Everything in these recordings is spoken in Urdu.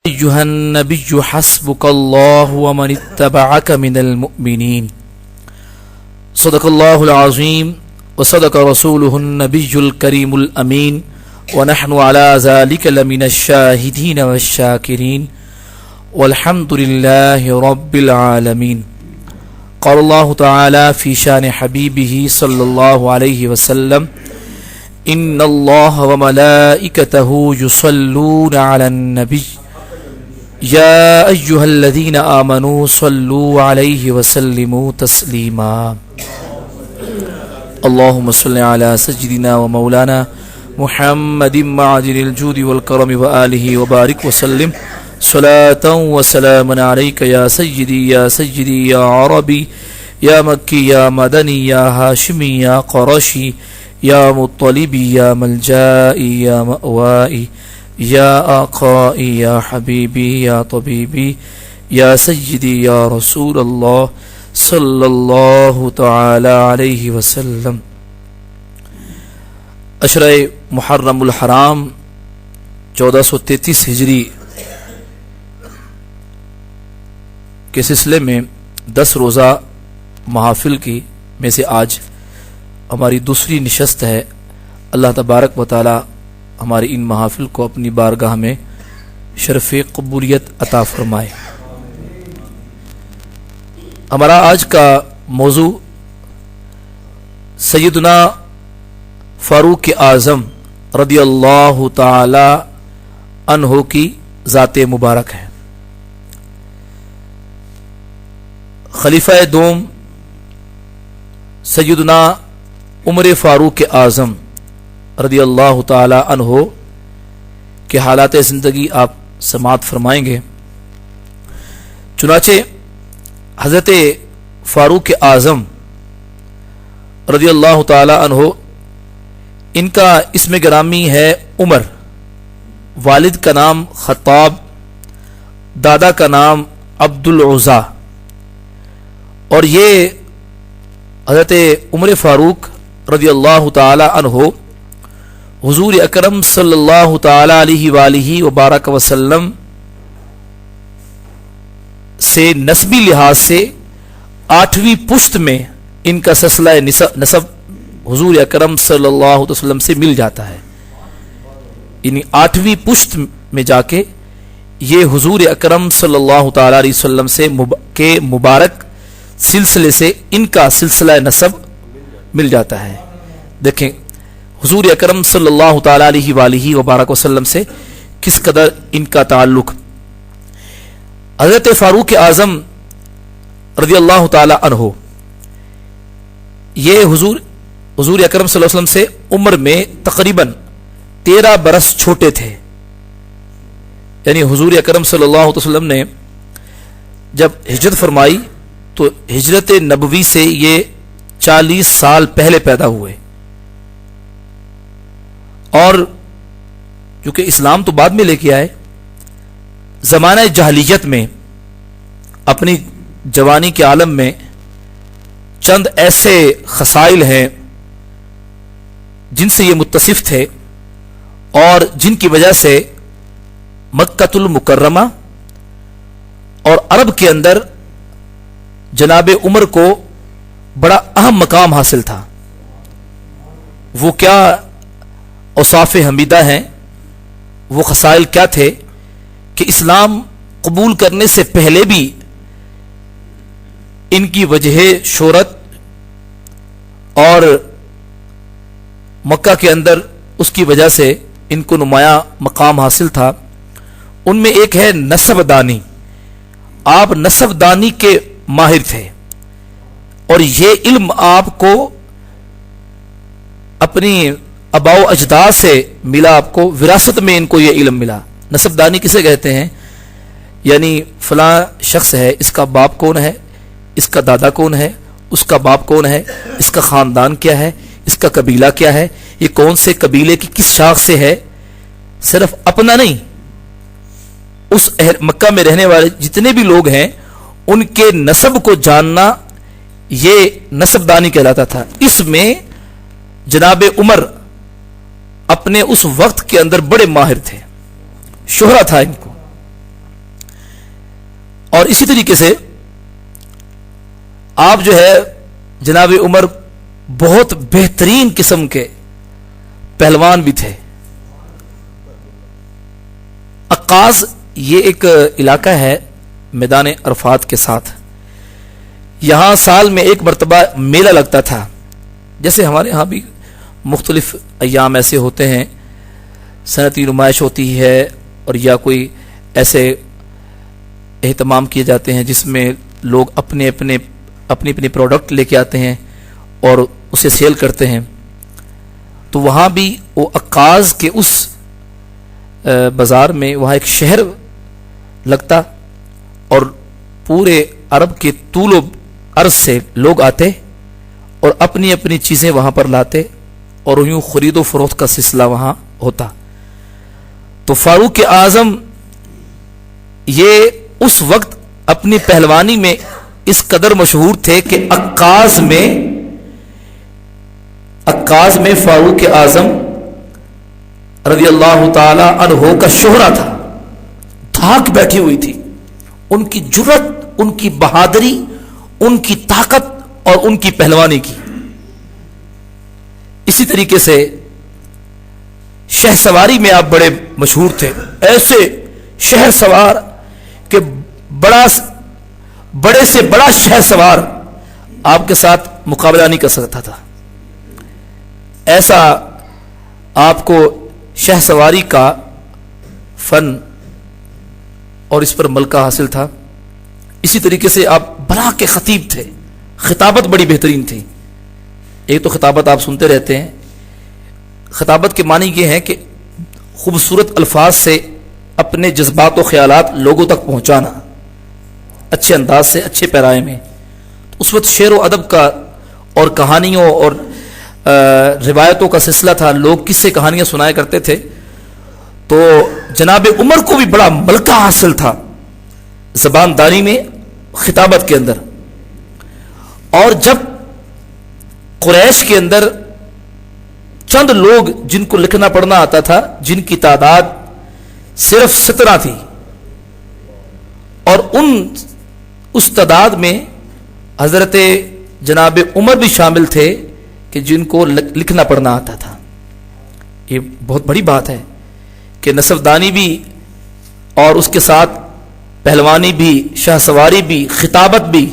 أيها النبي حسبك الله ومن اتبعك من المؤمنين صدق الله العظيم وصدق رسوله النبي الكريم الأمين ونحن على ذلك لمن الشاهدين والشاكرين والحمد لله رب العالمين. قال الله تعالى في شان حبيبه صلى الله عليه وسلم إن الله وملائكته يصلون على النبي يا أيها الذين آمنوا صلوا عليه وسلموا تسليما. اللهم صل على سيدنا ومولانا محمد معدن الجود والكرم وآله وبارك وسلم صلاة وسلاما عليك يا سيدي يا سيدي يا عربي يا مكي يا مدني يا هاشمي يا قرشي يا مطلبي يا ملجائي يا مأوائي يا آقائي يا حبيبي يا طبيبي يا سيدي يا رسول الله صلی اللہ تعالی علیہ وسلم. عشرہ محرم الحرام 1433 ہجری کے سلسلے میں 10 روزہ محافل کی میں سے آج ہماری دوسری نشست ہے. اللہ تبارک و تعالی ہماری ان محافل کو اپنی بارگاہ میں شرف قبولیت عطا فرمائے. ہمارا آج کا موضوع سیدنا فاروق اعظم رضی اللہ تعالی عنہ کی ذات مبارک ہے. خلیفہ دوم سیدنا عمر فاروق اعظم رضی اللہ تعالی عنہ کے حالات زندگی آپ سماعت فرمائیں گے. چنانچہ حضرت فاروق اعظم رضی اللہ تعالی عنہ ان کا اسم گرامی ہے عمر، والد کا نام خطاب، دادا کا نام عبد العزا، اور یہ حضرت عمر فاروق رضی اللہ تعالی عنہ حضور اکرم صلی اللہ تعالی علیہ وآلہ وبارک وسلم سے نسبی لحاظ سے 8ویں پشت میں ان کا سلسلہ نسب حضور اکرم صلی اللہ علیہ وسلم سے مل جاتا ہے. یعنی 8ویں پشت میں جا کے یہ حضور اکرم صلی اللہ تعالی علیہ وسلم سے کے مبارک سلسلے سے ان کا سلسلہ نسب مل جاتا ہے. دیکھیں حضور اکرم صلی اللہ تعالی علیہ وآلہ وبارک وسلم سے کس قدر ان کا تعلق. حضرت فاروق اعظم رضی اللہ تعالی عنہ یہ حضور اکرم صلی اللہ علیہ وسلم سے عمر میں تقریباً 13 برس چھوٹے تھے. یعنی حضور اکرم صلی اللہ علیہ وسلم نے جب ہجرت فرمائی تو ہجرت نبوی سے یہ 40 سال پہلے پیدا ہوئے، اور چونکہ اسلام تو بعد میں لے کے آئے، زمانہ جاہلیت میں اپنی جوانی کے عالم میں چند ایسے خصائل ہیں جن سے یہ متصف تھے اور جن کی وجہ سے مکۃ المکرمہ اور عرب کے اندر جناب عمر کو بڑا اہم مقام حاصل تھا. وہ کیا اوصاف حمیدہ ہیں، وہ خصائل کیا تھے کہ اسلام قبول کرنے سے پہلے بھی ان کی وجہ شہرت اور مکہ کے اندر اس کی وجہ سے ان کو نمایاں مقام حاصل تھا. ان میں ایک ہے نسب دانی. آپ نسب دانی کے ماہر تھے اور یہ علم آپ کو اپنی آباء و اجداد سے ملا، آپ کو وراثت میں ان کو یہ علم ملا. نسب دانی کسے کہتے ہیں؟ یعنی فلاں شخص ہے، اس کا باپ کون ہے، اس کا دادا کون ہے، اس کا باپ کون ہے، اس کا خاندان کیا ہے، اس کا قبیلہ کیا ہے، یہ کون سے قبیلے کی کس شاخ سے ہے. صرف اپنا نہیں، اس مکہ میں رہنے والے جتنے بھی لوگ ہیں ان کے نسب کو جاننا یہ نسب دانی کہلاتا تھا. اس میں جناب عمر اپنے اس وقت کے اندر بڑے ماہر تھے، شہرہ تھا ان کو. اور اسی طریقے سے آپ جو ہے جناب عمر بہت بہترین قسم کے پہلوان بھی تھے. عکاظ یہ ایک علاقہ ہے میدان عرفات کے ساتھ. یہاں سال میں ایک مرتبہ میلہ لگتا تھا. جیسے ہمارے ہاں بھی مختلف ایام ایسے ہوتے ہیں, صنعتی نمائش ہوتی ہے اور یا کوئی ایسے اہتمام کیے جاتے ہیں جس میں لوگ اپنے اپنے پروڈکٹ لے کے آتے ہیں اور اسے سیل کرتے ہیں. تو وہاں بھی وہ عکاظ کے اس بازار میں وہاں ایک شہر لگتا اور پورے عرب کے طول و عرض سے لوگ آتے اور اپنی اپنی چیزیں وہاں پر لاتے اور یوں خرید و فروخت کا سلسلہ وہاں ہوتا. تو فاروق اعظم یہ اس وقت اپنی پہلوانی میں اس قدر مشہور تھے کہ عکاظ میں فاروق اعظم رضی اللہ تعالی عنہ کا شہرہ تھا. دھاک بیٹھی ہوئی تھی ان کی جرت, ان کی بہادری, ان کی طاقت اور ان کی پہلوانی کی. اسی طریقے سے شہ سواری میں آپ بڑے مشہور تھے. ایسے شہر سوار کہ بڑے سے بڑا شہر سوار آپ کے ساتھ مقابلہ نہیں کر سکتا تھا. ایسا آپ کو شہ سواری کا فن اور اس پر ملکہ حاصل تھا. اسی طریقے سے آپ بڑا کے خطیب تھے, خطابت بڑی بہترین تھی. ایک تو خطابت آپ سنتے رہتے ہیں, خطابت کے معنی یہ ہے کہ خوبصورت الفاظ سے اپنے جذبات و خیالات لوگوں تک پہنچانا اچھے انداز سے, اچھے پیرائے میں. اس وقت شعر و ادب کا اور کہانیوں اور روایتوں کا سلسلہ تھا. لوگ کس سے کہانیاں سنایا کرتے تھے. تو جناب عمر کو بھی بڑا ملکہ حاصل تھا زبان داری میں, خطابت کے اندر. اور جب قریش کے اندر چند لوگ جن کو لکھنا پڑھنا آتا تھا, جن کی تعداد صرف 17 تھی, اور اس تعداد میں حضرت جناب عمر بھی شامل تھے کہ جن کو لکھنا پڑھنا آتا تھا. یہ بہت بڑی بات ہے کہ نسب دانی بھی اور اس کے ساتھ پہلوانی بھی, شاہ سواری بھی, خطابت بھی,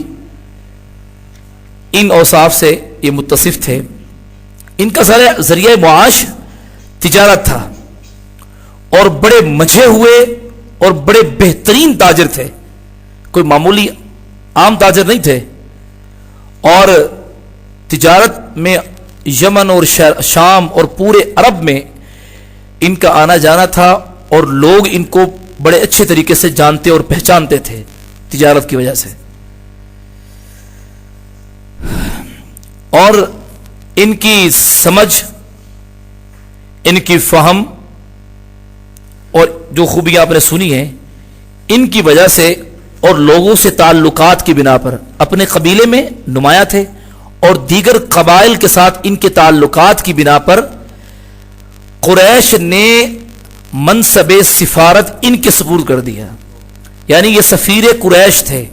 ان اوصاف سے یہ متصف تھے. ان کا ذریعہ معاش تجارت تھا اور بڑے مچھے ہوئے اور بڑے بہترین تاجر تھے. کوئی معمولی عام تاجر نہیں تھے. اور تجارت میں یمن اور شام اور پورے عرب میں ان کا آنا جانا تھا, اور لوگ ان کو بڑے اچھے طریقے سے جانتے اور پہچانتے تھے تجارت کی وجہ سے. اور ان کی سمجھ, ان کی فہم اور جو خوبیاں آپ نے سنی ہیں, ان کی وجہ سے اور لوگوں سے تعلقات کی بنا پر اپنے قبیلے میں نمایاں تھے, اور دیگر قبائل کے ساتھ ان کے تعلقات کی بنا پر قریش نے منصب سفارت ان کے سپرد کر دیا. یعنی یہ سفیر قریش تھے.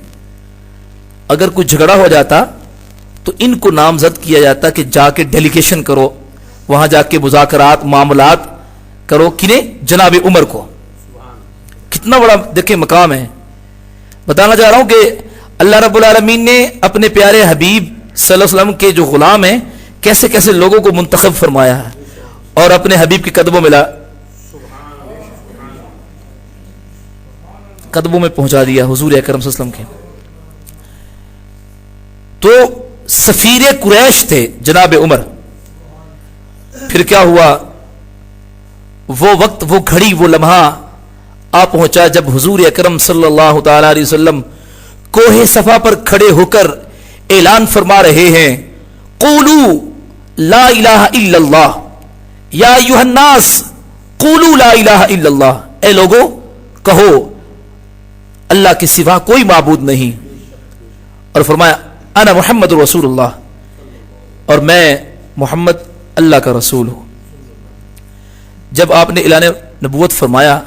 اگر کوئی جھگڑا ہو جاتا تو ان کو نامزد کیا جاتا کہ جا کے ڈیلیگیشن کرو, وہاں جا کے مذاکرات معاملات کرو. کنہیں؟ جناب عمر کو. کتنا بڑا دیکھیں مقام ہے. بتانا چاہ رہا ہوں کہ اللہ رب العالمین نے اپنے پیارے حبیب صلی اللہ علیہ وسلم کے جو غلام ہیں کیسے کیسے لوگوں کو منتخب فرمایا ہے اور اپنے حبیب کے قدموں میں پہنچا دیا حضور اکرم صلی اللہ علیہ وسلم کے. تو سفیر قریش تھے جناب عمر. پھر کیا ہوا؟ وہ وقت, وہ گھڑی, وہ لمحہ آ پہنچا جب حضور اکرم صلی اللہ تعالی علیہ وسلم کوہ صفا پر کھڑے ہو کر اعلان فرما رہے ہیں, قولوا لا الہ الا اللہ یا ایھا الناس قولوا لا الہ الا اللہ. اے لوگو کہو اللہ کے سوا کوئی معبود نہیں. اور فرمایا انا محمد رسول اللہ, اور میں محمد اللہ کا رسول ہوں. جب آپ نے اعلان نبوت فرمایا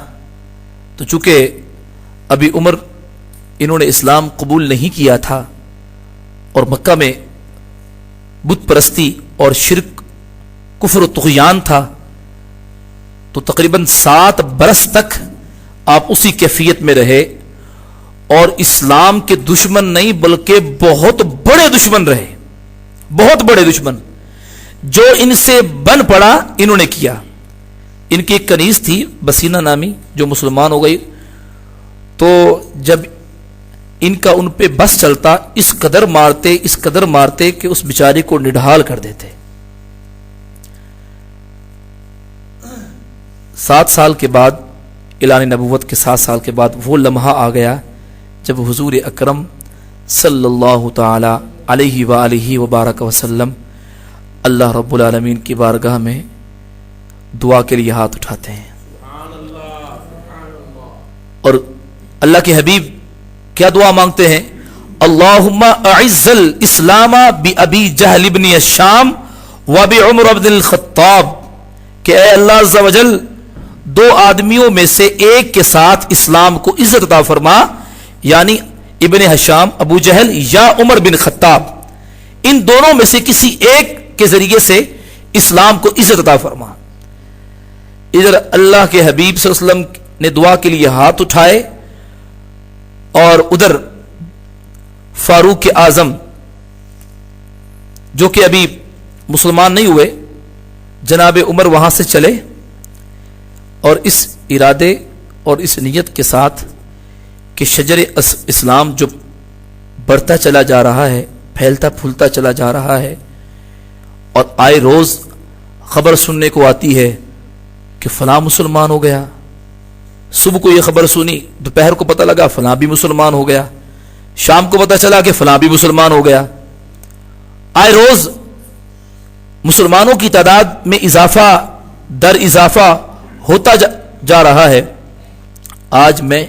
تو چونکہ ابھی عمر انہوں نے اسلام قبول نہیں کیا تھا اور مکہ میں بت پرستی اور شرک کفر و طغیان تھا، تو تقریباً 7 برس تک آپ اسی کیفیت میں رہے اور اسلام کے دشمن نہیں بلکہ بہت بڑے دشمن رہے، بہت بڑے دشمن، جو ان سے بن پڑا انہوں نے کیا۔ ان کی ایک کنیز تھی بسینہ نامی جو مسلمان ہو گئی، تو جب ان کا ان پہ بس چلتا اس قدر مارتے کہ اس بیچاری کو نڈھال کر دیتے۔ 7 سال کے بعد، اعلان نبوت کے 7 سال کے بعد وہ لمحہ آ گیا جب حضور اکرم صلی اللہ تعالی علیہ وآلہ وبارک وسلم اللہ رب العالمین کی بارگاہ میں دعا کے لیے ہاتھ اٹھاتے ہیں، اور اللہ کے حبیب کیا دعا مانگتے ہیں؟ اللہم اعز الاسلام بابی جہل ابن الشام وبعمر بن الخطاب، کہ اے اللہ عز و جل 2 آدمیوں میں سے ایک کے ساتھ اسلام کو عزت عطا فرما، یعنی ابن حشام ابو جہل یا عمر بن خطاب، ان دونوں میں سے کسی ایک کے ذریعے سے اسلام کو عزت عطا فرما۔ ادھر اللہ کے حبیب صلی اللہ علیہ وسلم نے دعا کے لیے ہاتھ اٹھائے، اور ادھر فاروق اعظم جو کہ ابھی مسلمان نہیں ہوئے، جناب عمر وہاں سے چلے اور اس ارادے اور اس نیت کے ساتھ کہ شجر اسلام جو بڑھتا چلا جا رہا ہے، پھیلتا پھولتا چلا جا رہا ہے، اور آئے روز خبر سننے کو آتی ہے کہ فلاں مسلمان ہو گیا، صبح کو یہ خبر سنی، دوپہر کو پتہ لگا فلاں بھی مسلمان ہو گیا، شام کو پتہ چلا کہ فلاں بھی مسلمان ہو گیا، آئے روز مسلمانوں کی تعداد میں اضافہ در اضافہ ہوتا جا رہا ہے۔ آج میں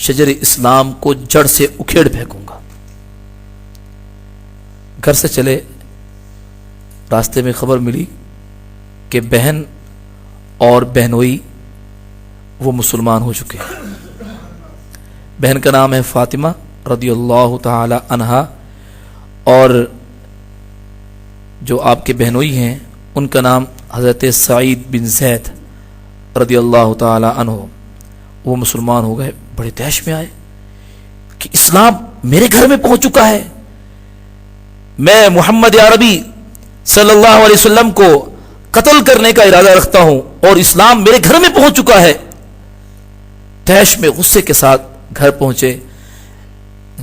شجر اسلام کو جڑ سے اکھیڑ پھینکوں گا۔ گھر سے چلے، راستے میں خبر ملی کہ بہن اور بہنوئی وہ مسلمان ہو چکے ہیں۔ بہن کا نام ہے فاطمہ رضی اللہ تعالی عنہا، اور جو آپ کے بہنوئی ہیں ان کا نام حضرت سعید بن زید رضی اللہ تعالی عنہ، وہ مسلمان ہو گئے۔ بڑے تیش میں آئے کہ اسلام میرے گھر میں پہنچ چکا ہے، میں محمد عربی صلی اللہ علیہ وسلم کو قتل کرنے کا ارادہ رکھتا ہوں اور اسلام میرے گھر میں پہنچ چکا ہے۔ تیش میں غصے کے ساتھ گھر پہنچے۔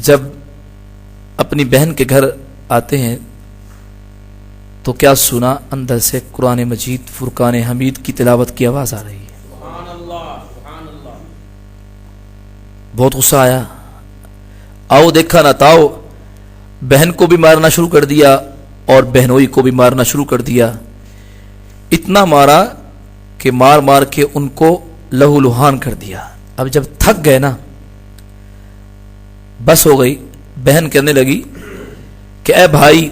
جب اپنی بہن کے گھر آتے ہیں تو کیا سنا؟ اندر سے قرآن مجید فرقان حمید کی تلاوت کی آواز آ رہی ہے۔ بہت غصہ آیا، آؤ دیکھا نہ تاؤ، بہن کو بھی مارنا شروع کر دیا اور بہنوئی کو بھی مارنا شروع کر دیا۔ اتنا مارا کہ مار مار کے ان کو لہو لہان کر دیا۔ اب جب تھک گئے نا، بس ہو گئی، بہن کہنے لگی کہ اے بھائی،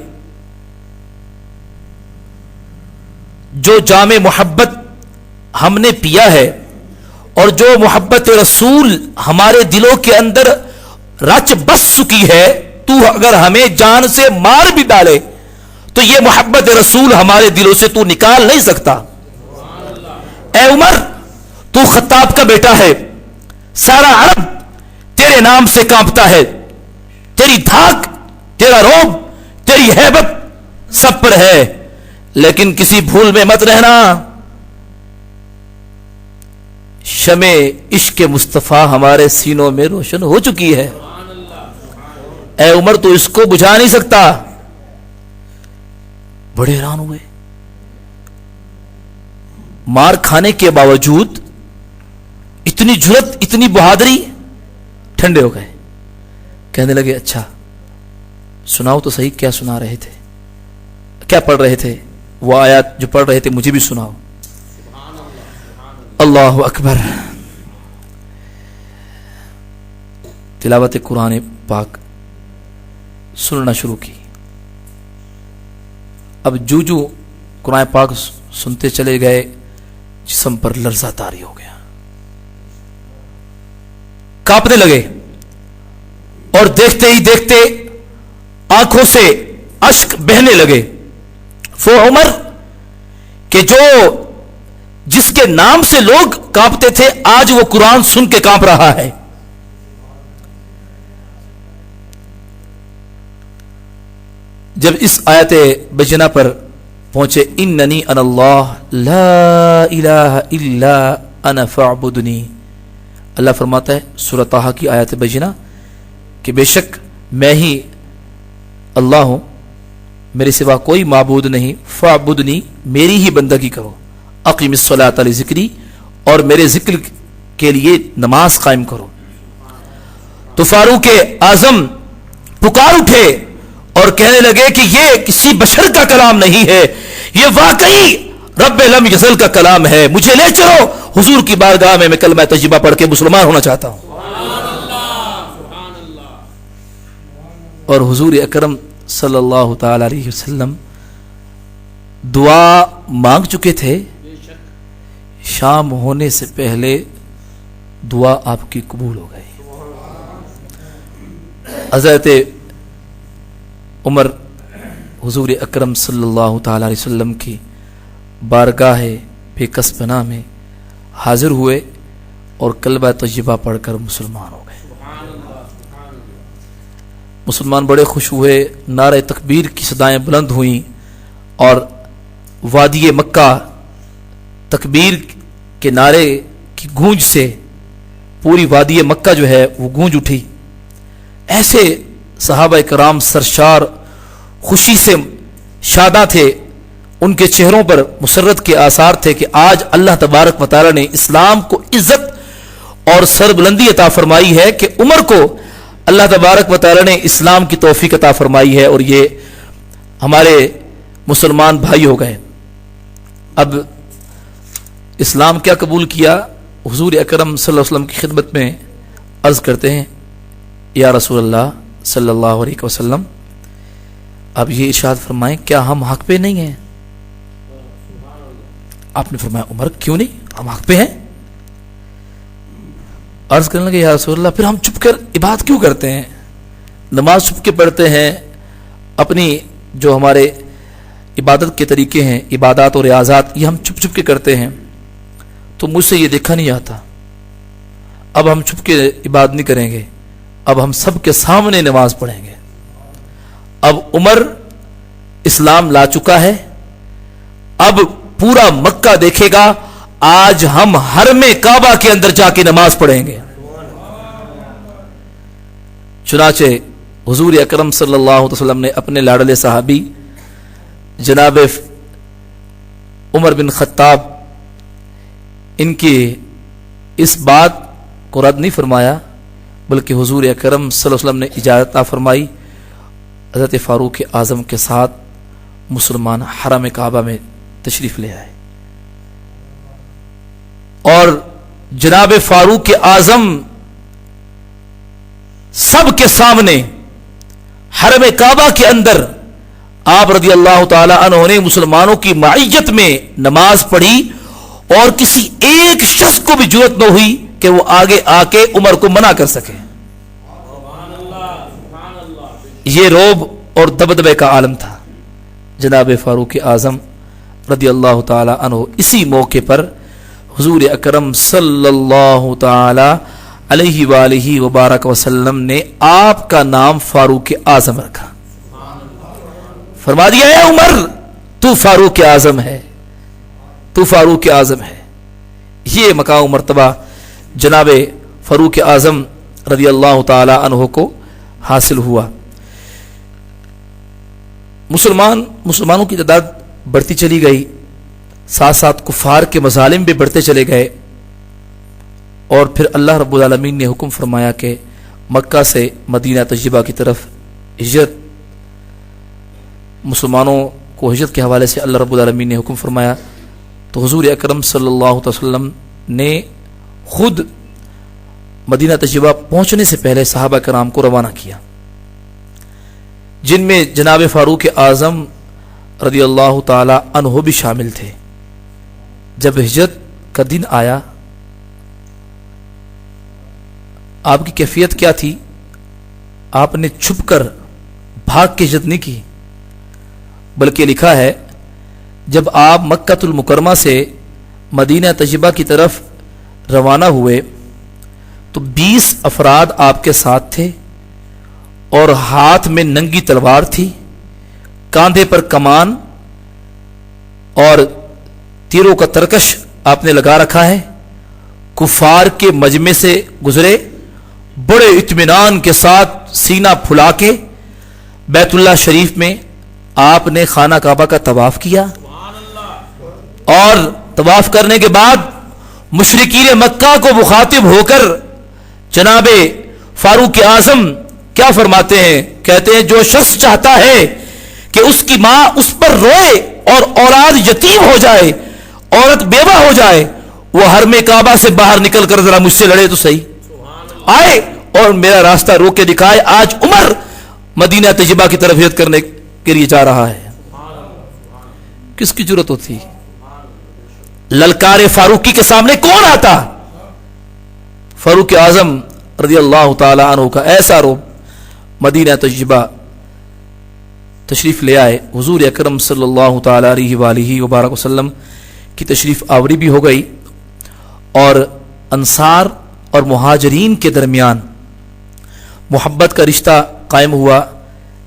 جو جام محبت ہم نے پیا ہے اور جو محبت رسول ہمارے دلوں کے اندر رچ بس چکی ہے، تو اگر ہمیں جان سے مار بھی ڈالے تو یہ محبت رسول ہمارے دلوں سے تو نکال نہیں سکتا۔ اے عمر، تو خطاب کا بیٹا ہے، سارا عرب تیرے نام سے کانپتا ہے، تیری دھاک، تیرا روب، تیری ہیبت سب پر ہے، لیکن کسی بھول میں مت رہنا، شمع عشق مصطفیٰ ہمارے سینوں میں روشن ہو چکی ہے۔ اے عمر، تو اس کو بجھا نہیں سکتا۔ بڑے حیران ہوئے، مار کھانے کے باوجود اتنی جرت، اتنی بہادری، ٹھنڈے ہو گئے۔ کہنے لگے اچھا سناؤ تو صحیح، کیا سنا رہے تھے، کیا پڑھ رہے تھے؟ وہ آیات جو پڑھ رہے تھے مجھے بھی سناؤ۔ اللہ اکبر۔ تلاوت قرآن پاک سننا شروع کی۔ اب جو قرآن پاک سنتے چلے گئے، جسم پر لرزہ طاری ہو گیا، کانپنے لگے، اور دیکھتے ہی دیکھتے آنکھوں سے اشک بہنے لگے. وہ عمر کہ جس کے نام سے لوگ کانپتے تھے آج وہ قرآن سن کے کانپ رہا ہے. جب اس آیت بجنہ پر پہنچے اننی انا اللہ لا الہ الا انا فاعبدنی، اللہ فرماتا ہے سورہ طٰہٰ کی آیت بجنہ کہ بے شک میں ہی اللہ ہوں، میرے سوا کوئی معبود نہیں، فاعبدنی میری ہی بندگی کرو، اقیم الصلاۃ لذکری اور میرے ذکر کے لیے نماز قائم کرو. تو فاروق اعظم پکار اٹھے اور کہنے لگے کہ یہ کسی بشر کا کلام نہیں ہے، یہ واقعی رب لم یزل کا کلام ہے، مجھے لے چلو حضور کی بارگاہ میں کلمہ طیبہ پڑھ کے مسلمان ہونا چاہتا ہوں. اور حضور اکرم صلی اللہ تعالی علیہ وسلم دعا مانگ چکے تھے، شام ہونے سے پہلے دعا آپ کی قبول ہو گئی. حضرت عمر حضور اکرم صلی اللہ تعالی علیہ وسلم کی بارگاہ بے کس پناہ میں حاضر ہوئے اور کلمہ طیبہ پڑھ کر مسلمان ہو گئے. مسلمان بڑے خوش ہوئے، نعرہ تکبیر کی صدائیں بلند ہوئیں اور وادی مکہ تکبیر کے نعرے کی گونج سے پوری وادی مکہ جو ہے وہ گونج اٹھی. ایسے صحابہ کرام سرشار خوشی سے شاداں تھے، ان کے چہروں پر مسرت کے آثار تھے کہ آج اللہ تبارک و تعالی نے اسلام کو عزت اور سربلندی عطا فرمائی ہے، کہ عمر کو اللہ تبارک و تعالی نے اسلام کی توفیق عطا فرمائی ہے اور یہ ہمارے مسلمان بھائی ہو گئے. اب اسلام کیا قبول کیا؟ حضور اکرم صلی اللہ علیہ وسلم کی خدمت میں عرض کرتے ہیں یا رسول اللہ صلی اللہ علیہ وسلم، اب یہ ارشاد فرمائیں کیا ہم حق پہ نہیں ہیں؟ آپ نے فرمایا عمر کیوں نہیں، ہم حق پہ ہیں. عرض کرنے لگے یا رسول اللہ پھر ہم چھپ کر عبادت کیوں کرتے ہیں؟ نماز چھپ کے پڑھتے ہیں، اپنی جو ہمارے عبادت کے طریقے ہیں، عبادات اور ریاضات، یہ ہم چھپ چھپ کے کرتے ہیں، تو مجھ سے یہ دیکھا نہیں آتا. اب ہم چھپ کے عبادت نہیں کریں گے، اب ہم سب کے سامنے نماز پڑھیں گے. اب عمر اسلام لا چکا ہے، اب پورا مکہ دیکھے گا آج ہم حرم کعبہ کے اندر جا کے نماز پڑھیں گے. چنانچہ حضور اکرم صلی اللہ علیہ وسلم نے اپنے لاڈلے صحابی جناب عمر بن خطاب ان کی اس بات کو رد نہیں فرمایا، بلکہ حضور اکرم صلی اللہ علیہ وسلم نے اجازت عطا فرمائی. حضرت فاروق اعظم کے ساتھ مسلمان حرم کعبہ میں تشریف لے آئے اور جناب فاروق اعظم سب کے سامنے حرم کعبہ کے اندر آپ رضی اللہ تعالی عنہ نے مسلمانوں کی معیت میں نماز پڑھی اور کسی ایک شخص کو بھی جرأت نہ ہوئی کہ وہ آگے آ کے عمر کو منع کر سکے. یہ رعب اور دبدبے کا عالم تھا. جناب فاروق اعظم رضی اللہ تعالی عنہ اسی موقع پر حضور اکرم صلی اللہ تعالی علیہ وآلہ وبارک وسلم نے آپ کا نام فاروق اعظم رکھا. فرما دیا ہے عمر تو فاروق اعظم ہے، تو فاروق اعظم ہے. یہ مقام مرتبہ جناب فاروق اعظم رضی اللہ تعالی عنہ کو حاصل ہوا. مسلمانوں کی تعداد بڑھتی چلی گئی، ساتھ ساتھ کفار کے مظالم بھی بڑھتے چلے گئے، اور پھر اللہ رب العالمین نے حکم فرمایا کہ مکہ سے مدینہ طیبہ کی طرف ہجرت، مسلمانوں کو ہجرت کے حوالے سے اللہ رب العالمین نے حکم فرمایا. تو حضور اکرم صلی اللہ علیہ وسلم نے خود مدینہ طیبہ پہنچنے سے پہلے صحابہ کرام کو روانہ کیا، جن میں جناب فاروق اعظم رضی اللہ تعالی عنہ بھی شامل تھے. جب ہجرت کا دن آیا، آپ کی کیفیت کیا تھی؟ آپ نے چھپ کر بھاگ کے ہجرت نہیں کی، بلکہ لکھا ہے جب آپ مکۃ المکرمہ سے مدینہ طیبہ کی طرف روانہ ہوئے تو 20 افراد آپ کے ساتھ تھے اور ہاتھ میں ننگی تلوار تھی، کاندھے پر کمان اور تیروں کا ترکش آپ نے لگا رکھا ہے، کفار کے مجمع سے گزرے، بڑے اطمینان کے ساتھ سینہ پھلا کے بیت اللہ شریف میں آپ نے خانہ کعبہ کا طواف کیا، اور طواف کرنے کے بعد مشرکین مکہ کو مخاطب ہو کر جناب فاروق اعظم کیا فرماتے ہیں؟ کہتے ہیں جو شخص چاہتا ہے کہ اس کی ماں اس پر روئے اور اولاد یتیم ہو جائے، عورت بیوہ ہو جائے، وہ حرم کعبہ سے باہر نکل کر ذرا مجھ سے لڑے تو صحیح، آئے اور میرا راستہ روک کے دکھائے۔ آج عمر مدینہ طیبہ کی طرف ہجرت کرنے کے لیے جا رہا ہے، کس کی ضرورت ہوتی؟ للکار فاروقی کے سامنے کون آتا؟ فاروق اعظم رضی اللہ تعالی عنہ کا ایسا روب، مدینہ طیبہ تشریف لے آئے، حضور اکرم صلی اللہ تعالی علیہ وآلہ وبارک وسلم کی تشریف آوری بھی ہو گئی، اور انصار اور مہاجرین کے درمیان محبت کا رشتہ قائم ہوا۔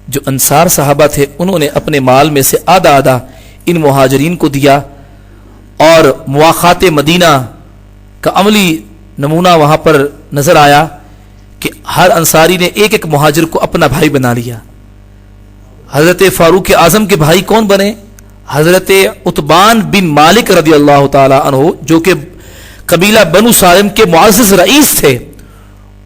جو انصار صحابہ تھے انہوں نے اپنے مال میں سے آدھا آدھا ان مہاجرین کو دیا، اور مواخات مدینہ کا عملی نمونہ وہاں پر نظر آیا کہ ہر انصاری نے ایک ایک مہاجر کو اپنا بھائی بنا لیا۔ حضرت فاروق اعظم کے بھائی کون بنے؟ حضرت عتبان بن مالک رضی اللہ تعالی عنہ، جو کہ قبیلہ بنو سالم کے معزز رئیس تھے،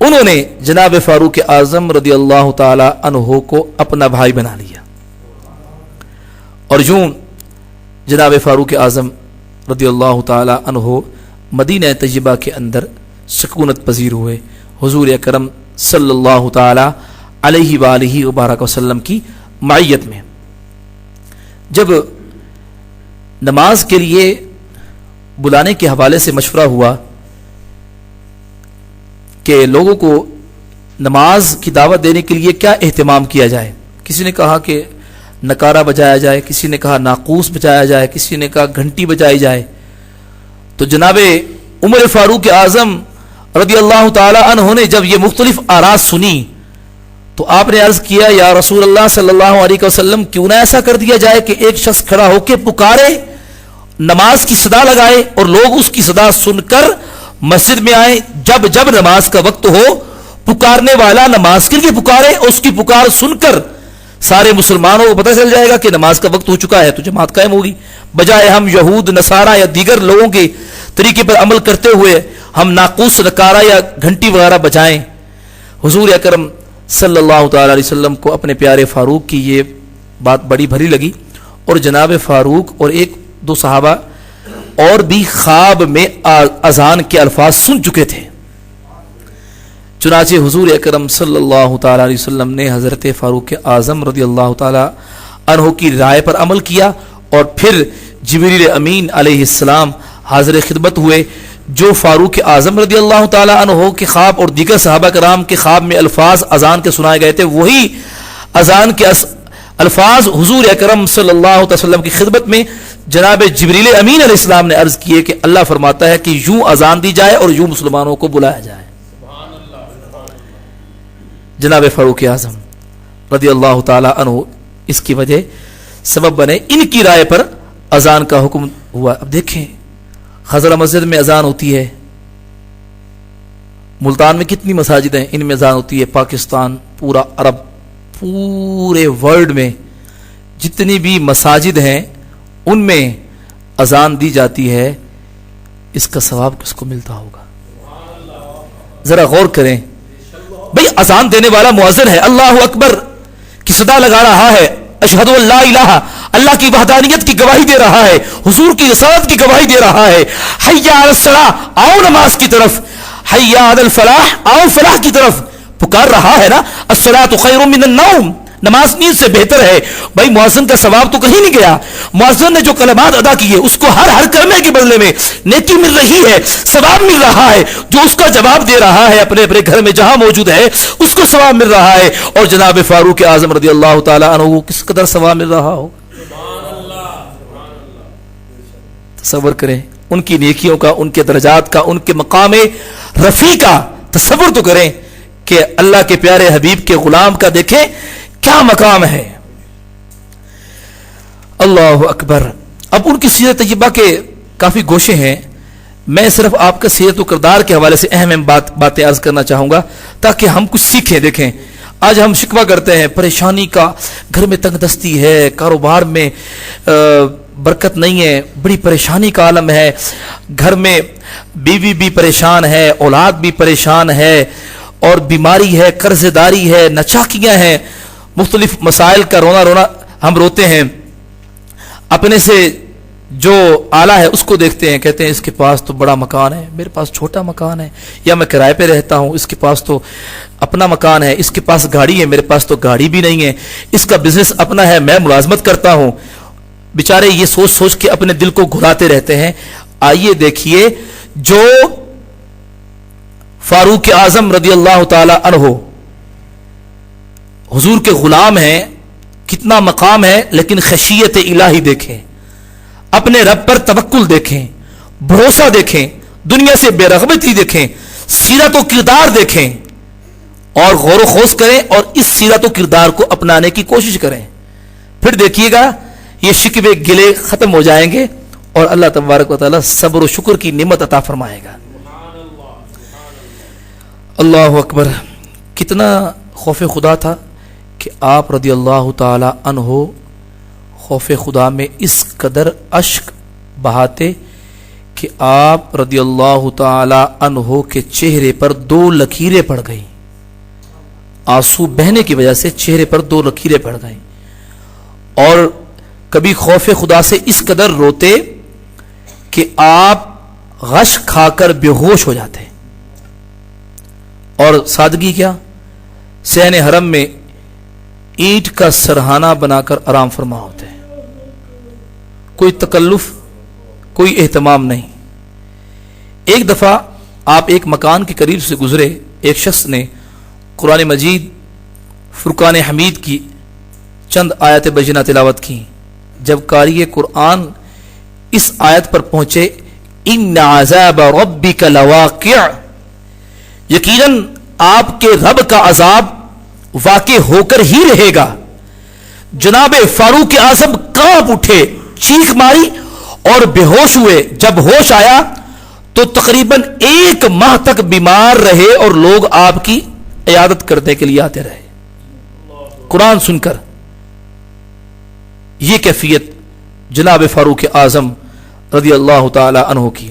انہوں نے جناب فاروق اعظم رضی اللہ تعالی عنہ کو اپنا بھائی بنا لیا، اور یوں جناب فاروق اعظم رضی اللہ تعالی عنہ مدینہ طیبہ کے اندر سکونت پذیر ہوئے، حضور اکرم صلی اللہ تعالی علیہ وآلہ وبارک وسلم کی معیت میں۔ جب نماز کے لیے بلانے کے حوالے سے مشورہ ہوا کہ لوگوں کو نماز کی دعوت دینے کے لیے کیا اہتمام کیا جائے، کسی نے کہا کہ نکارہ بجایا جائے، کسی نے کہا ناقوس بجایا جائے، کسی نے کہا گھنٹی بجائی جائے، تو جناب عمر فاروق اعظم رضی اللہ تعالی عنہ نے جب یہ مختلف آراء سنی تو آپ نے عرض کیا یا رسول اللہ صلی اللہ علیہ وسلم، کیوں نہ ایسا کر دیا جائے کہ ایک شخص کھڑا ہو کے پکارے، نماز کی صدا لگائے اور لوگ اس کی صدا سن کر مسجد میں آئیں، جب جب نماز کا وقت ہو پکارنے والا نماز کے لیے پکارے، اور اس کی پکار سن کر سارے مسلمانوں کو پتہ چل جائے گا کہ نماز کا وقت ہو چکا ہے، تو جماعت قائم ہوگی، بجائے ہم یہود نصارہ یا دیگر لوگوں کے طریقے پر عمل کرتے ہوئے ہم ناقوس نکارہ یا گھنٹی وغیرہ بجائیں۔ حضور اکرم صلی اللہ تعالی علیہ وسلم کو اپنے پیارے فاروق کی یہ بات بڑی بھری لگی، اور جناب فاروق اور ایک دو صحابہ اور بھی خواب میں اذان کے الفاظ سن چکے تھے۔ چنانچہ حضور اکرم صلی اللہ تعالی علیہ وسلم نے حضرت فاروق اعظم رضی اللہ تعالی عنہ کی رائے پر عمل کیا، اور پھر جبریل امین علیہ السلام حاضر خدمت ہوئے، جو فاروق اعظم رضی اللہ تعالی عنہ کے خواب اور دیگر صحابہ کرام کے خواب میں الفاظ اذان کے سنائے گئے تھے، وہی اذان کے الفاظ حضور اکرم صلی اللہ علیہ وسلم کی خدمت میں جناب جبریل امین علیہ السلام نے عرض کیے کہ اللہ فرماتا ہے کہ یوں اذان دی جائے اور یوں مسلمانوں کو بلایا جائے۔ جناب فاروق اعظم رضی اللہ تعالی عنہ اس کی وجہ سبب بنے، ان کی رائے پر اذان کا حکم ہوا۔ اب دیکھیں خضرہ مسجد میں اذان ہوتی ہے، ملتان میں کتنی مساجد ہیں، ان میں اذان ہوتی ہے، پاکستان، پورا عرب، پورے ورلڈ میں جتنی بھی مساجد ہیں ان میں اذان دی جاتی ہے، اس کا ثواب کس کو ملتا ہوگا؟ ذرا غور کریں بھئی، اذان دینے والا مؤذن ہے، اللہ اکبر کی صدا لگا رہا ہے، اشہد ان لا الہ، اللہ کی وحدانیت کی گواہی دے رہا ہے، حضور کی رسالت کی گواہی دے رہا ہے، حی علی الصلاۃ، آؤ نماز کی طرف، حی علی الفلاح، آؤ فلاح کی طرف پکار رہا ہے نا، الصلاۃ خیر من النوم، نماز نیند سے بہتر ہے. بھائی مؤذن کا ثواب تو کہیں نہیں گیا. مؤذن نے جو کلمات ادا کیے اس کو ہر کلمے کے بدلے میں نیکی مل رہی ہے, ثواب مل رہا ہے. جو اس کا جواب دے رہا ہے اپنے اپنے گھر میں جہاں موجود ہے اس کو ثواب مل رہا ہے. اور جناب فاروق اعظم رضی اللہ تعالی عنہ کو کس قدر ثواب مل رہا ہو. تصور کریں ان کی نیکیوں کا, ان کے درجات کا, ان کے مقام رفیع کا تصور تو کریں کہ اللہ کے پیارے حبیب کے غلام کا دیکھیں کیا مقام ہے. اللہ اکبر. اب ان کی سیرت طیبہ کے کافی گوشے ہیں. میں صرف آپ کا سیرت و کردار کے حوالے سے اہم باتیں عرض کرنا چاہوں گا تاکہ ہم کچھ سیکھیں. دیکھیں آج ہم شکوہ کرتے ہیں پریشانی کا, گھر میں تنگ دستی ہے, کاروبار میں برکت نہیں ہے, بڑی پریشانی کا عالم ہے, گھر میں بیوی بھی پریشان ہے, اولاد بھی پریشان ہے, اور بیماری ہے, قرض داری ہے, نچاکیاں ہیں, مختلف مسائل کا رونا ہم روتے ہیں. اپنے سے جو آلہ ہے اس کو دیکھتے ہیں, کہتے ہیں اس کے پاس تو بڑا مکان ہے, میرے پاس چھوٹا مکان ہے, یا میں کرائے پہ رہتا ہوں, اس کے پاس تو اپنا مکان ہے, اس کے پاس گاڑی ہے, میرے پاس تو گاڑی بھی نہیں ہے, اس کا بزنس اپنا ہے, میں ملازمت کرتا ہوں. بیچارے یہ سوچ سوچ کے اپنے دل کو گھلاتے رہتے ہیں. آئیے دیکھیے جو فاروق اعظم رضی اللہ تعالی عنہ حضور کے غلام ہیں, کتنا مقام ہے, لیکن خشیت الہی دیکھیں, اپنے رب پر توکل دیکھیں, بھروسہ دیکھیں, دنیا سے بے رغبتی دیکھیں, سیرت و کردار دیکھیں اور غور و خوض کریں اور اس سیرت و کردار کو اپنانے کی کوشش کریں. پھر دیکھیے گا یہ شکوے گلے ختم ہو جائیں گے اور اللہ تبارک و تعالی صبر و شکر کی نعمت عطا فرمائے گا. اللہ اکبر. کتنا خوف خدا تھا کہ آپ رضی اللہ تعالی عنہ خوف خدا میں اس قدر اشک بہاتے کہ آپ رضی اللہ تعالی عنہ کے چہرے پر 2 لکیریں پڑ گئیں. آنسو بہنے کی وجہ سے چہرے پر 2 لکیریں پڑ گئیں. اور کبھی خوف خدا سے اس قدر روتے کہ آپ غش کھا کر بے ہوش ہو جاتے. اور سادگی کیا, صحن حرم میں اینٹ کا سرہانہ بنا کر آرام فرما ہوتے ہیں, کوئی تکلف, کوئی اہتمام نہیں. ایک دفعہ آپ ایک مکان کے قریب سے گزرے, ایک شخص نے قرآن مجید فرقان حمید کی چند آیت بجنہ تلاوت کی. جب قاری قرآن اس آیت پر پہنچے, ان عذاب ربک لواقع, یقیناً آپ کے رب کا عذاب واقع ہو کر ہی رہے گا. جناب فاروق اعظم کانپ اٹھے, چیخ ماری اور بے ہوش ہوئے. جب ہوش آیا تو تقریباً 1 ماہ تک بیمار رہے اور لوگ آپ کی عیادت کرنے کے لیے آتے رہے قرآن سن کر. یہ کیفیت جناب فاروق اعظم رضی اللہ تعالی عنہ کی.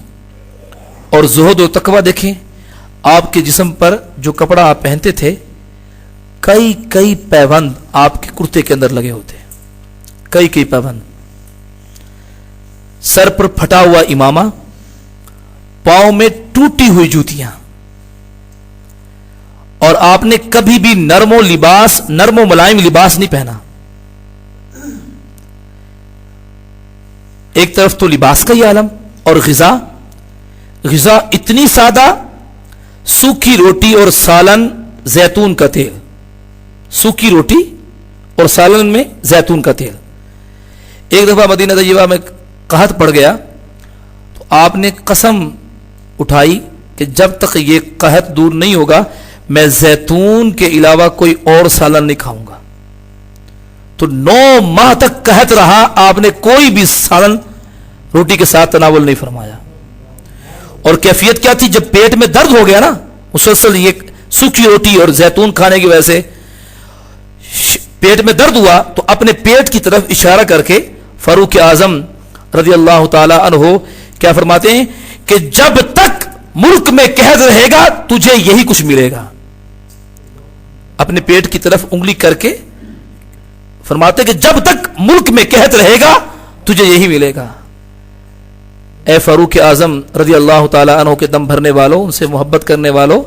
اور زہد و تقوی دیکھیں, آپ کے جسم پر جو کپڑا آپ پہنتے تھے کئی پیوند آپ کے کرتے کے اندر لگے ہوتے, کئی پیوند. سر پر پھٹا ہوا امامہ, پاؤں میں ٹوٹی ہوئی جوتیاں, اور آپ نے کبھی بھی نرم و ملائم لباس نہیں پہنا. ایک طرف تو لباس کا ہی عالم, اور غذا اتنی سادہ, سوکھی روٹی اور سالن, زیتون کا تیل, سوکھی روٹی اور سالن میں زیتون کا تیل. ایک دفعہ مدینہ طیبہ میں قحط پڑ گیا تو آپ نے قسم اٹھائی کہ جب تک یہ قحط دور نہیں ہوگا میں زیتون کے علاوہ کوئی اور سالن نہیں کھاؤں گا. تو 9 ماہ تک قحط رہا, آپ نے کوئی بھی سالن روٹی کے ساتھ تناول نہیں فرمایا. اور کیفیت کیا تھی, جب پیٹ میں درد ہو گیا نا مسلسل یہ سوکھی روٹی اور زیتون کھانے کی وجہ سے پیٹ میں درد ہوا, تو اپنے پیٹ کی طرف اشارہ کر کے فاروق اعظم رضی اللہ تعالی عنہ کیا فرماتے ہیں کہ جب تک ملک میں قحط رہے گا تجھے یہی کچھ ملے گا. اپنے پیٹ کی طرف انگلی کر کے فرماتے کہ جب تک ملک میں قحط رہے گا تجھے یہی ملے گا. اے فاروق اعظم رضی اللہ تعالی عنہ کے دم بھرنے والوں, ان سے محبت کرنے والوں,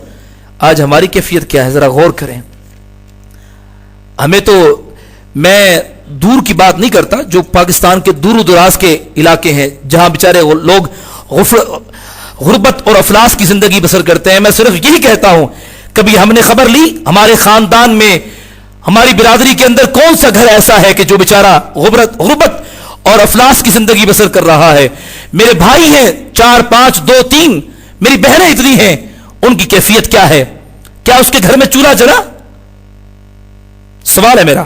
آج ہماری کیفیت کیا ہے ذرا غور کریں. ہمیں تو میں دور کی بات نہیں کرتا, جو پاکستان کے دور و دراز کے علاقے ہیں جہاں بیچارے لوگ غربت اور افلاس کی زندگی بسر کرتے ہیں, میں صرف یہی کہتا ہوں کبھی ہم نے خبر لی ہمارے خاندان میں ہماری برادری کے اندر کون سا گھر ایسا ہے کہ جو بیچارہ غربت اور افلاس کی زندگی بسر کر رہا ہے. میرے بھائی ہیں 4 5 2 3, میری بہنیں اتنی ہیں, ان کی کیفیت کیا ہے؟ کیا اس کے گھر میں چولہا جلا؟ سوال ہے میرا.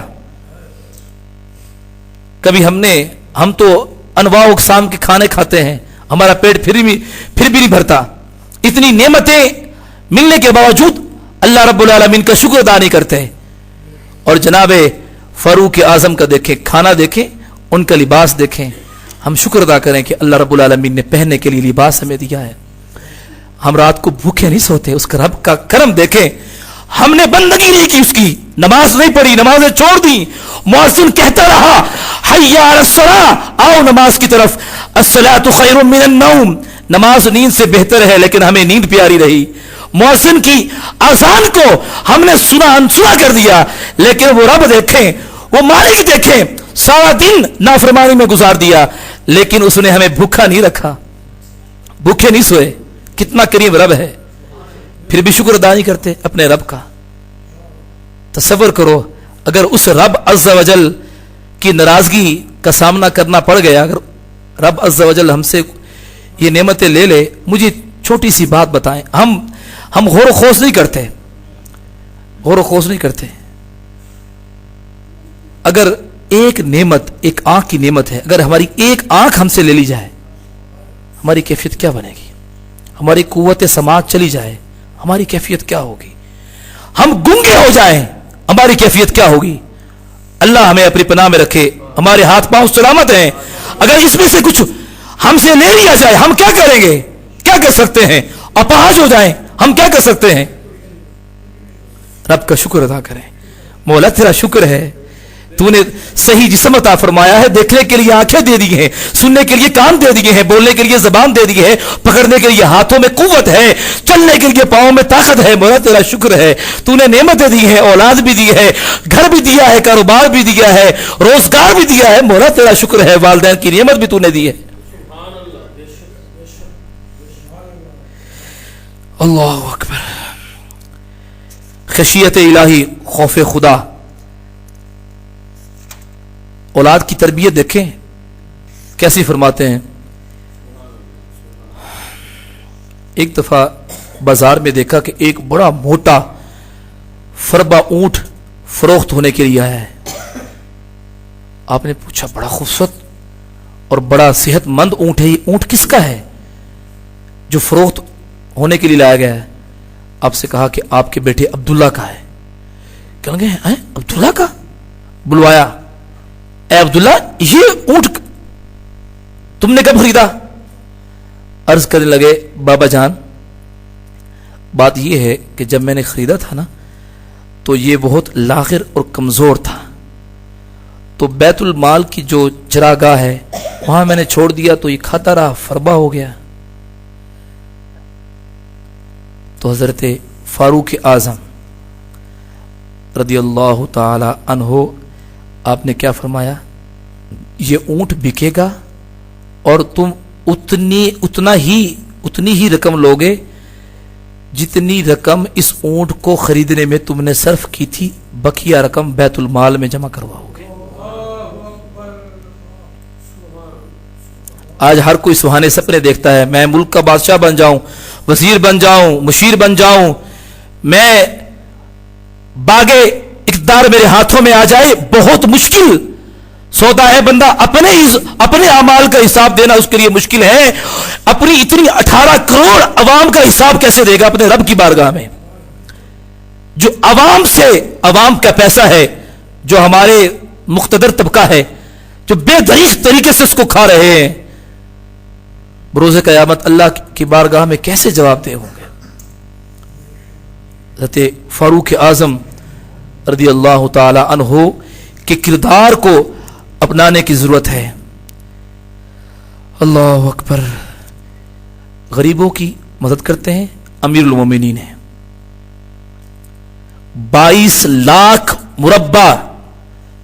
کبھی ہم تو انواع و اقسام کے کھانے کھاتے ہیں, ہمارا پیٹ پھر بھی نہیں بھرتا. اتنی نعمتیں ملنے کے باوجود اللہ رب العالمین کا شکر ادا نہیں کرتے. اور جناب فاروق اعظم کا دیکھیں, کھانا دیکھیں, ان کا لباس دیکھیں, ہم شکر ادا کریں کہ اللہ رب العالمین نے پہننے کے لیے لباس ہمیں دیا ہے. ہم رات کو بھوکے نہیں سوتے, اس کا رب کا کرم دیکھیں. ہم نے بندگی نہیں کی, اس کی نماز نہیں پڑھی, نمازیں چھوڑ دی. مؤذن کہتا رہا حی علی الصلاۃ, آؤ نماز کی طرف. الصلاۃ خیر من النوم, نماز نیند سے بہتر ہے, لیکن ہمیں نیند پیاری رہی. مؤذن کی اذان کو ہم نے انسنا کر دیا, لیکن وہ رب دیکھیں, وہ مالک دیکھیں, سارا دن نافرمانی میں گزار دیا, لیکن اس نے ہمیں بھوکا نہیں رکھا, بھوکے نہیں سوئے. کتنا کریم رب ہے, پھر بھی شکر ادا نہیں کرتے اپنے رب کا. تصور کرو اگر اس رب عز و جل کی ناراضگی کا سامنا کرنا پڑ گیا, اگر رب عز و جل ہم سے یہ نعمتیں لے لے. مجھے چھوٹی سی بات بتائیں, ہم غور و خوض نہیں کرتے, غور و خوض نہیں کرتے. اگر ایک نعمت, ایک آنکھ کی نعمت ہے, اگر ہماری ایک آنکھ ہم سے لے لی جائے, ہماری کیفیت کیا بنے گی؟ ہماری قوت سماعت چلی جائے, ہماری کیفیت کیا ہوگی؟ ہم گنگے ہو جائیں, ہماری کیفیت کیا ہوگی؟ اللہ ہمیں اپنی پناہ میں رکھے. ہمارے ہاتھ پاؤں سلامت ہیں, اگر اس میں سے کچھ ہم سے لے لیا جائے ہم کیا کریں گے؟ کیا کر سکتے ہیں؟ اپاہج ہو جائیں ہم کیا کر سکتے ہیں؟ رب کا شکر ادا کریں. مولا تیرا شکر ہے, تو نے صحیح جسم عطا فرمایا ہے, دیکھنے کے لیے آنکھیں دے دی ہیں, سننے کے لیے کان دے دیے ہیں, بولنے کے لیے زبان دے دی ہے, پکڑنے کے لیے ہاتھوں میں قوت ہے, چلنے کے لیے پاؤں میں طاقت ہے. مولا تیرا شکر ہے, تو نے نعمتیں دی ہیں, اولاد بھی دی ہے, گھر بھی دیا ہے, کاروبار بھی دیا ہے, روزگار بھی دیا ہے. مولا تیرا شکر ہے, والدین کی نعمت بھی تو نے دی ہے. اللہ اکبر. خشیت الہی, خوف خدا. اولاد کی تربیت دیکھیں کیسی فرماتے ہیں. ایک دفعہ بازار میں دیکھا کہ ایک بڑا موٹا فربا اونٹ فروخت ہونے کے لیے آیا ہے. آپ نے پوچھا بڑا خوبصورت اور بڑا صحت مند اونٹ ہے, یہ اونٹ کس کا ہے جو فروخت ہونے کے لیے لایا گیا ہے؟ آپ سے کہا کہ آپ کے بیٹے عبداللہ کا ہے. کہنے گے عبداللہ کا؟ بلوایا, اے عبداللہ یہ اونٹ تم نے کب خریدا؟ عرض کرنے لگے بابا جان بات یہ ہے کہ جب میں نے خریدا تھا نا تو یہ بہت لاغر اور کمزور تھا, تو بیت المال کی جو چراگاہ ہے وہاں میں نے چھوڑ دیا تو یہ کھاتا رہا, فربا ہو گیا. تو حضرت فاروق اعظم رضی اللہ تعالی عنہ آپ نے کیا فرمایا؟ یہ اونٹ بکے گا اور تم اتنی ہی رقم لوگے جتنی رقم اس اونٹ کو خریدنے میں تم نے صرف کی تھی, بقیہ رقم بیت المال میں جمع کرواؤ گے. آج ہر کوئی سہانے سپنے دیکھتا ہے, میں ملک کا بادشاہ بن جاؤں, وزیر بن جاؤں, مشیر بن جاؤں, میں باغے اقتدار میرے ہاتھوں میں آ جائے. بہت مشکل سودا ہے. بندہ اپنے اعمال کا حساب دینا اس کے لیے مشکل ہے, اپنی اتنی 18 کروڑ عوام کا حساب کیسے دے گا اپنے رب کی بارگاہ میں؟ جو عوام کا پیسہ ہے, جو ہمارے مقتدر طبقہ ہے, جو بے دریغ طریقے سے اس کو کھا رہے ہیں, بروز قیامت اللہ کی بارگاہ میں کیسے جواب دے ہوں گے؟ حضرت فاروق اعظم رضی اللہ تعالی عنہ کے کردار کو اپنانے کی ضرورت ہے. اللہ اکبر. غریبوں کی مدد کرتے ہیں, امیر المومنین ہیں. 22 لاکھ مربع